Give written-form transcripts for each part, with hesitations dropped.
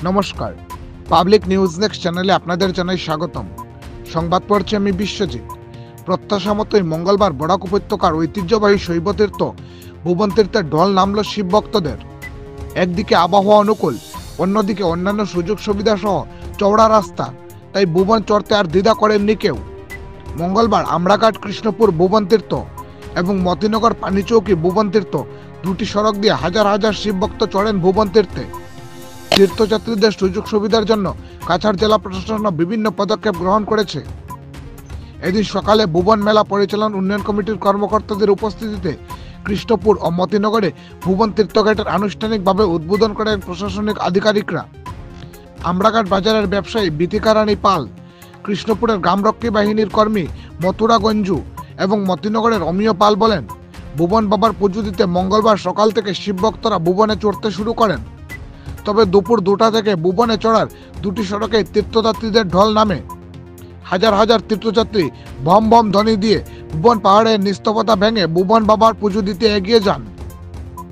নমস্কার, public news next চ্যানেলে আপনাদের জানাই স্বাগতম। সংবাদ পড়ছি আমি বিশ্বজিৎ। প্রত্যাশা মতোই মঙ্গলবার বরাক উপত্যকার ঐতিহ্যবাহী শৈবতীর্থ ভুবন তীর্থে ঢল নামল শিব ভক্তদের। একদিকে আবহাওয়া অনুকূল, অন্যদিকে অন্যান্য সুযোগ সুবিধা সহ চওড়া রাস্তা, তাই ভুবন চড়তে আর দ্বিধা করেননি কেউ। মঙ্গলবার আমরাঘাট কৃষ্ণপুর ভুবন তীর্থ এবং মতিনগর পানিচৌকি ভুবন তীর্থ দুটি সড়ক দিয়ে হাজার হাজার শিব ভক্ত চড়েন ভুবন তীর্থে। তীর্থযাত্রীদের সুযোগ সুবিধার জন্য কাছাড় জেলা প্রশাসন বিভিন্ন পদক্ষেপ গ্রহণ করেছে। এদিন সকালে ভুবন মেলা পরিচালন উন্নয়ন কমিটির কর্মকর্তাদের উপস্থিতিতে কৃষ্ণপুর ও মতিনগরে ভুবন তীর্থঘাটের আনুষ্ঠানিকভাবে উদ্বোধন করেন প্রশাসনিক আধিকারিকরা। আমরাঘাট বাজারের ব্যবসায়ী বিথিকা রানী পাল, কৃষ্ণপুরের গ্রামরক্ষী বাহিনীর কর্মী মথুরা গঞ্জু এবং মতিনগরের অমিয় পাল বলেন, ভুবন বাবার পুজো দিতে মঙ্গলবার সকাল থেকে শিব ভক্তরা ভুবনে চড়তে শুরু করেন। তবে দুপুর 2টা থেকে ভুবনে চড়ার দুটি সড়কে তীর্থযাত্রীদের ঢল নামে। হাজার হাজার তীর্থযাত্রী বম বম ধ্বনি দিয়ে ভুবন পাহাড়ের নিস্তব্ধতা ভেঙে ভুবন বাবার পুজো দিতে এগিয়ে যান।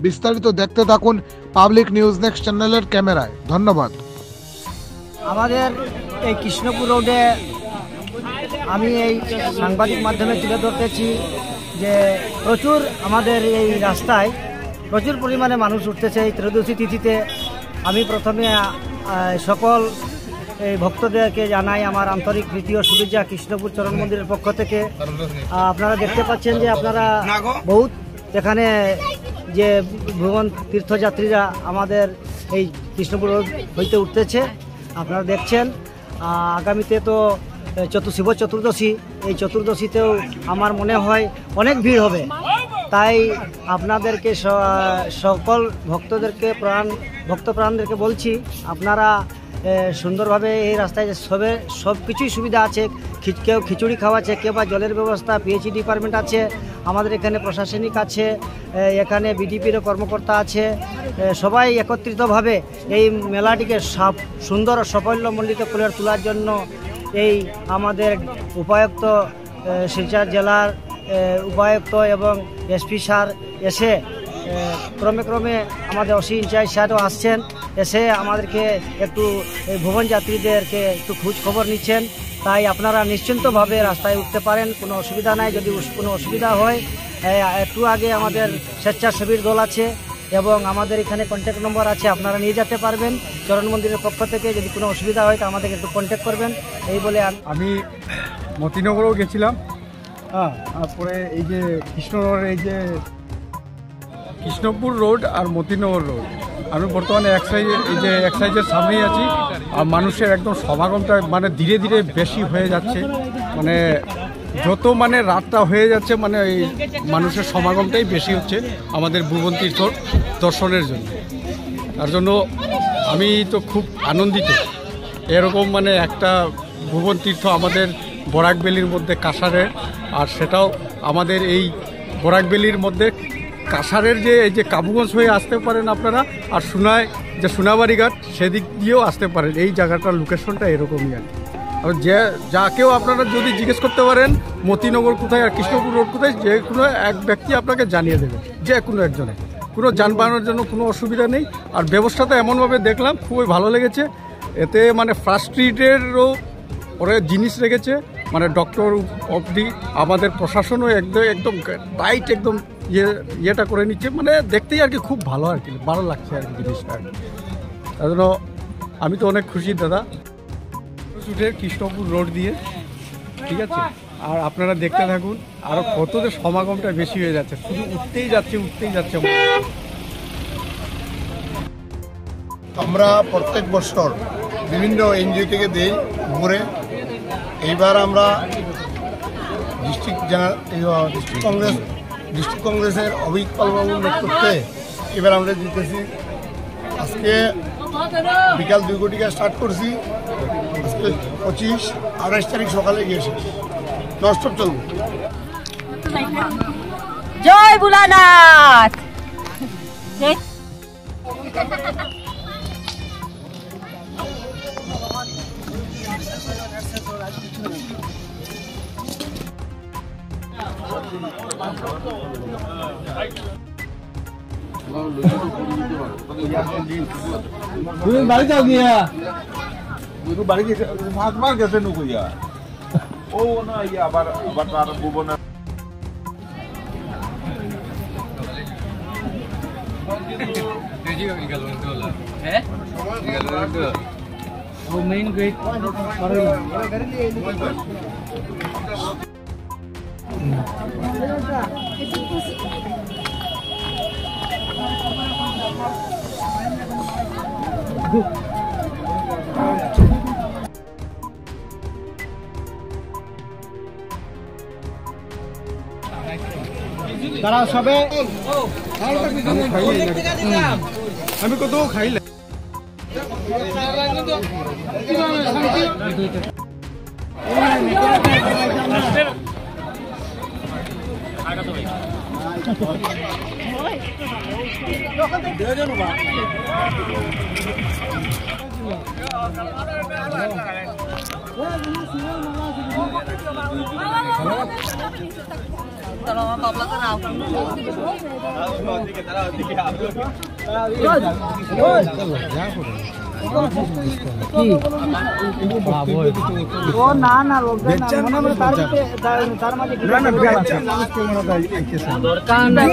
বিস্তারিত দেখতে থাকুন পাবলিক নিউজ নেক্সট চ্যানেলের ক্যামেরায়। ধন্যবাদ। আমাদের এই কৃষ্ণপুর রোডে আমি এই সাংবাদিক মাধ্যমে তুলে ধরতেছি যে প্রচুর আমাদের এই রাস্তায় প্রচুর পরিমাণে মানুষ উঠতেছে এই ত্রয়োদশী তিথিতে। আমি প্রথমে সকল এই ভক্তদেরকে জানাই আমার আন্তরিক প্রীতি ও শুভেচ্ছা কৃষ্ণপুর চরণ মন্দিরের পক্ষ থেকে। আপনারা দেখতে পাচ্ছেন যে আপনারা বহুত এখানে যে ভুবন তীর্থযাত্রীরা আমাদের এই কৃষ্ণপুর হইতে উঠতেছে আপনারা দেখছেন। আগামীতে তো শিব চতুর্দশী, এই চতুর্দশীতেও আমার মনে হয় অনেক ভিড় হবে। তাই আপনাদেরকে সকল ভক্তদেরকে ভক্তপ্রাণদেরকে বলছি, আপনারা সুন্দরভাবে এই রাস্তায় সব কিছুই সুবিধা আছে। কেউ খিচুড়ি খাওয়াচ্ছে, কেউ বা জলের ব্যবস্থা, পিএইচই ডিপার্টমেন্ট আছে, আমাদের এখানে প্রশাসনিক আছে, এখানে বিডিপিরও কর্মকর্তা আছে। সবাই একত্রিতভাবে এই মেলাটিকে সুন্দর ও সাফল্যমণ্ডিত করে তোলার জন্য এই আমাদের উপায়ুক্ত শিলচর জেলার উপায়ুক্ত এবং এসপি স্যার এসে ক্রমে আমাদের ওসি ইনচার্জ স্যারও আসছেন, এসে আমাদেরকে একটু এই ভুবন যাত্রীদেরকে একটু খোঁজ খবর নিচ্ছেন। তাই আপনারা নিশ্চিন্তভাবে রাস্তায় উঠতে পারেন, কোনো অসুবিধা নাই। যদি কোনো অসুবিধা হয় একটু আগে আমাদের স্বেচ্ছাসেবীর দল আছে এবং আমাদের এখানে কন্ট্যাক্ট নম্বর আছে, আপনারা নিয়ে যেতে পারবেন চরণ মন্দিরের পক্ষ থেকে। যদি কোনো অসুবিধা হয় তো আমাদেরকে একটু কন্ট্যাক্ট করবেন। এই বলে আমি মতিনগরও গেছিলাম। তারপরে এই যে কৃষ্ণনগরের এই যে কৃষ্ণপুর রোড আর মতিনগর রোড, আমি বর্তমানে এক্সাইজের সামনেই আছি। আর মানুষের একদম সমাগমটা মানে ধীরে ধীরে বেশি হয়ে যাচ্ছে। মানে যত রাতটা হয়ে যাচ্ছে এই মানুষের সমাগমটাই বেশি হচ্ছে আমাদের ভুবন তীর্থ দর্শনের জন্য। তার জন্য আমি তো খুব আনন্দিত। এরকম একটা ভুবন তীর্থ আমাদের বরাকবেলির মধ্যে কাছাড়ের, আর সেটাও আমাদের এই বরাকবেলির মধ্যে কাছাড়ের যে এই যে কাবুগঞ্জ হয়ে আসতে পারেন আপনারা, আর যে সোনাবাড়িঘাট সেদিক দিয়েও আসতে পারেন। এই জায়গাটার লোকেশনটা এরকমই আর যাকেও আপনারা যদি জিজ্ঞেস করতে পারেন মতিনগর কোথায় আর কৃষ্ণপুর রোড কোথায়, যে কোনো এক ব্যক্তি আপনাকে জানিয়ে দেবে, যে কোনো একজনে। কোনো যানবাহনের জন্য কোনো অসুবিধা নেই। আর ব্যবস্থাটা এমনভাবে দেখলাম খুবই ভালো লেগেছে। এতে ফার্স্ট এইডেরও ওরা জিনিস রেখেছে, ডক্টর অবধি আমাদের প্রশাসনও একদম টাইট একদম ইয়েটা করে নিচ্ছে। দেখতেই আর কি খুব ভালো ভালো লাগছে আর কি জিনিসটা। তার জন্য আমি তো অনেক খুশি দাদা। কৃষ্ণপুর রোড দিয়ে, ঠিক আছে। আর আপনারা দেখতে থাকুন, আরও কত যে সমাগমটা বেশি হয়ে যাচ্ছে, শুধু উঠতেই যাচ্ছে। আমরা প্রত্যেক বছর বিভিন্ন এনজিও থেকে দেই ঘুরে। এইবার আমরা ডিস্ট্রিক্ট কংগ্রেসের অভিক পালবাবুর নেতৃত্বে এবার আমরা জিতেছি। আজকে বিকাল 2 কোটিকা স্টার্ট করছি। আজকে 25-28 তারিখ সকালে গিয়েছি, ননস্টপ চলবে। জয় ভোলানাথ। Lalu তুমি বাড়ি যাও গিয়া বাড়ি গেছে ভাগবার গেছে নুকুইয়া ও না ইয়া আবার আবার তার ভুবনে মেইন গেট তারা সবে আমি কত খাইলে ও না না রোগে না মনে মনে তার মাঝে দরকার নাই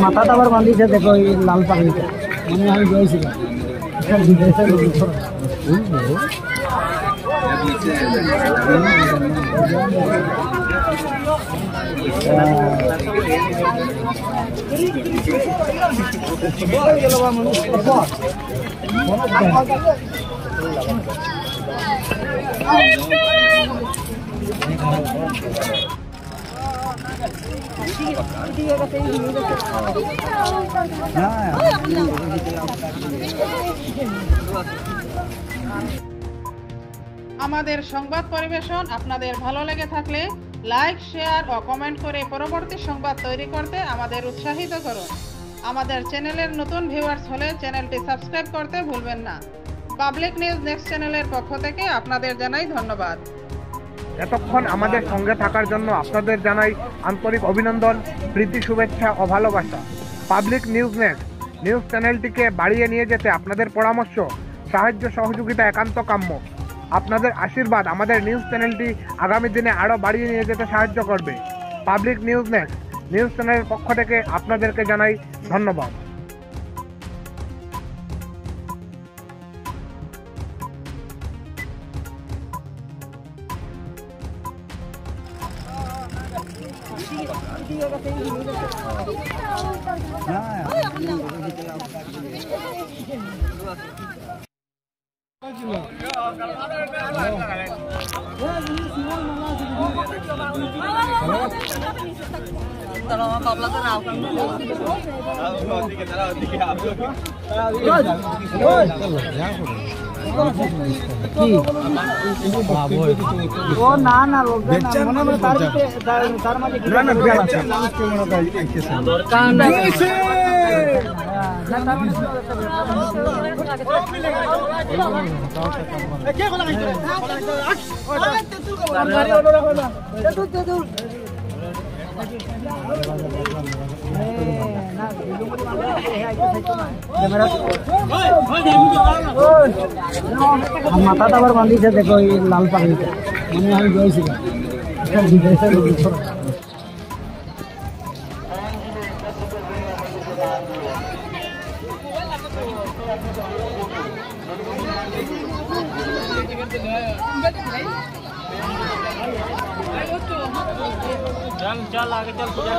মাথাটা আবার বাঁধিয়েছে দেখো এই লাল পাখিটা মনে আমি গিয়েছিলাম আমাদের সংবাদ পরিবেশন আপনাদের ভালো লেগে থাকলে লাইক, শেয়ার ও কমেন্ট করে পরবর্তী সংবাদ তৈরি করতে আমাদের উৎসাহিত করুন। আমাদের চ্যানেলের নতুন ভিউয়ার্স হলে চ্যানেলটি সাবস্ক্রাইব করতে ভুলবেন না। পাবলিক নিউজ নেক্সট চ্যানেলের পক্ষ থেকে আপনাদের জানাই ধন্যবাদ। এতক্ষণ আমাদের সঙ্গে থাকার জন্য আপনাদের জানাই আন্তরিক অভিনন্দন, প্রীতি, শুভেচ্ছা ও ভালোবাসা। পাবলিক নিউজ নেক্সট নিউজ চ্যানেলটিকে বাড়িয়ে নিয়ে যেতে আপনাদের পরামর্শ, সাহায্য, সহযোগিতা একান্ত কাম্য। আপনাদের আশীর্বাদ আমাদের নিউজ চ্যানেলটি আগামী দিনে আরও বাড়িয়ে নিয়ে যেতে সাহায্য করবে। পাবলিক নিউজ নেক্সট নিউজ চ্যানেলের পক্ষ থেকে আপনাদেরকে জানাই ধন্যবাদ। ও না না রোগে না মনে মনে তার মাঝে দরকার নাই মাথাটা আবার বাঁধিয়েছে দেখো এই লাল পাখিটা মনে আমি গিয়েছিলাম चल आगे चल पूजा